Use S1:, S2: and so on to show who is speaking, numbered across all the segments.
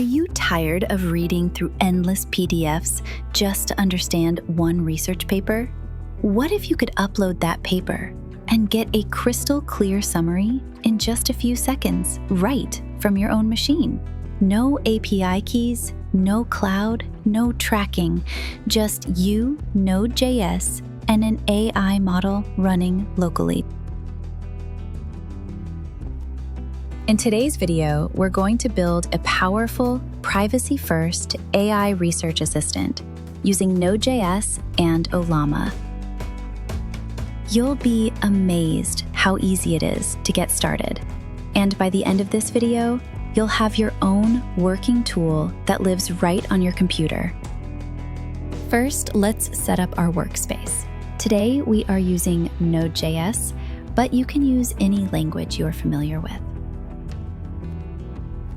S1: you tired of reading through endless PDFs just to understand one research paper? What if you could upload that paper and get a crystal clear summary in just a few seconds, right from your own machine? No API keys, no cloud, no tracking, just you, Node.js, and an AI model running locally. In today's video, we're going to build a powerful, privacy-first AI research assistant using Node.js and Ollama. You'll be amazed how easy it is to get started. And by the end of this video, you'll have your own working tool that lives right on your computer. First, let's set up our workspace. Today, we are using Node.js, but you can use any language you're familiar with.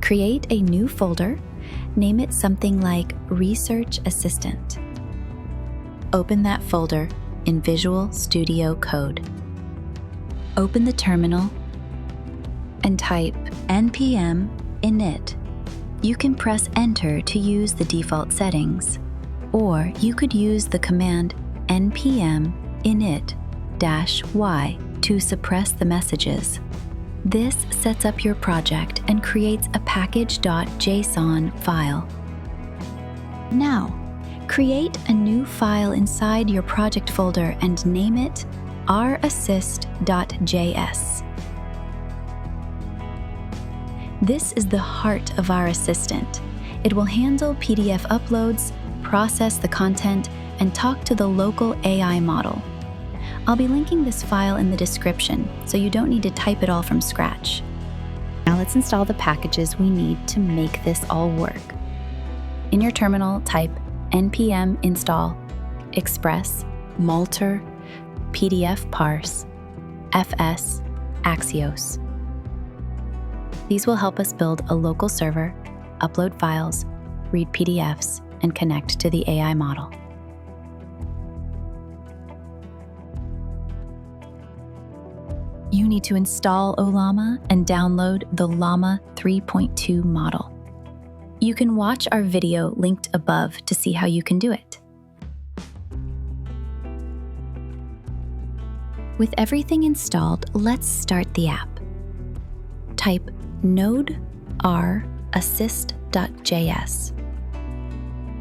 S1: Create a new folder, name it something like Research Assistant. Open that folder in Visual Studio Code. Open the terminal and type npm init. You can press enter to use the default settings, or you could use the command npm init-y to suppress the messages. This sets up your project and creates a package.json file. Now, create a new file inside your project folder and name it rassist.js. This is the heart of our assistant. It will handle PDF uploads, process the content, and talk to the local AI model. I'll be linking this file in the description, so you don't need to type it all from scratch. Now let's install the packages we need to make this all work. In your terminal, type npm install express malter pdf parse fs axios. These will help us build a local server, upload files, read PDFs, and connect to the AI model. You need to install LLaMA and download the LLaMA 3.2 model. You can watch our video linked above to see how you can do it. With everything installed, let's start the app. Type node rassist.js.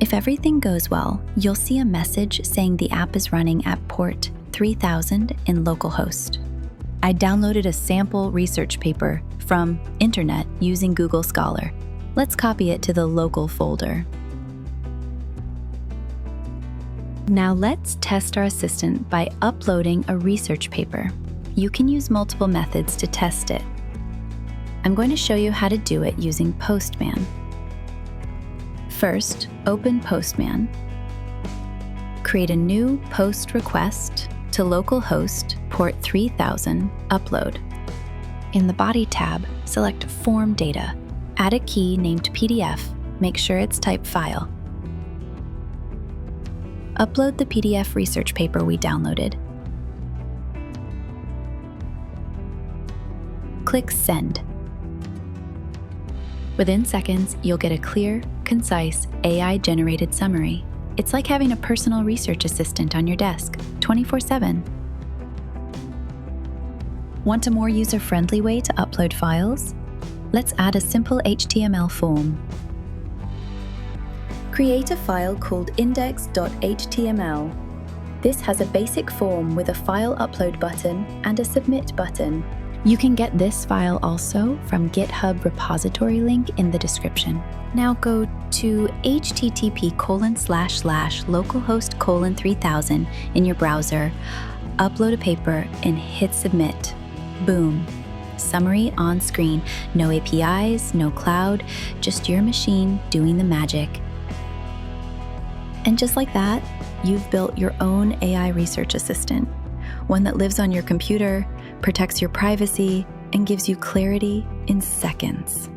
S1: If everything goes well, you'll see a message saying the app is running at port 3000 in localhost. I downloaded a sample research paper from internet using Google Scholar. Let's copy it to the local folder. Now let's test our assistant by uploading a research paper. You can use multiple methods to test it. I'm going to show you how to do it using Postman. First, open Postman. Create a new post request to localhost port 3000 upload. In the body tab, select Form Data. Add a key named PDF. Make sure it's type file. Upload the PDF research paper we downloaded. Click Send. Within seconds, you'll get a clear, concise, AI-generated summary. It's like having a personal research assistant on your desk, 24/7. Want a more user-friendly way to upload files? Let's add a simple HTML form. Create a file called index.html. This has a basic form with a file upload button and a submit button. You can get this file also from GitHub repository link in the description. Now go to http://localhost:3000 in your browser, upload a paper, and hit submit. Boom. Summary on screen. No APIs, no cloud, just your machine doing the magic. And just like that, you've built your own AI research assistant, one that lives on your computer, protects your privacy, and gives you clarity in seconds.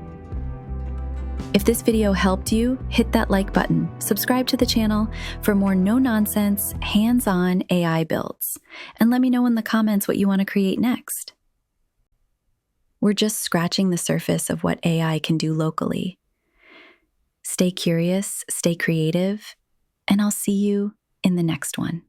S1: If this video helped you, hit that like button, subscribe to the channel for more no-nonsense, hands-on AI builds, and let me know in the comments what you want to create next. We're just scratching the surface of what AI can do locally. Stay curious, stay creative, and I'll see you in the next one.